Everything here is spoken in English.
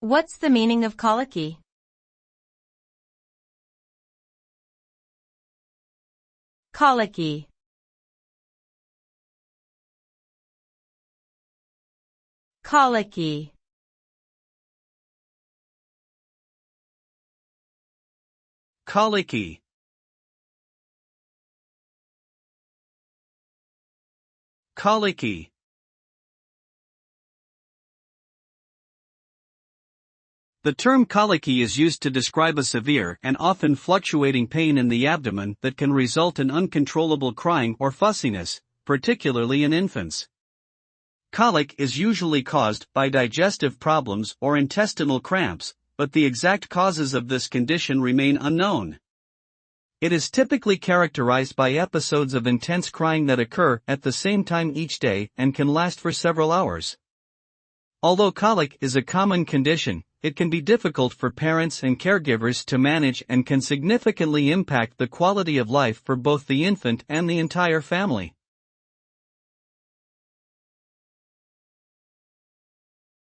What's the meaning of colicky? Colicky. Colicky. Colicky. Colicky. The term colicky is used to describe a severe and often fluctuating pain in the abdomen that can result in uncontrollable crying or fussiness, particularly in infants. Colic is usually caused by digestive problems or intestinal cramps, but the exact causes of this condition remain unknown. It is typically characterized by episodes of intense crying that occur at the same time each day and can last for several hours. Although colic is a common condition, it can be difficult for parents and caregivers to manage and can significantly impact the quality of life for both the infant and the entire family.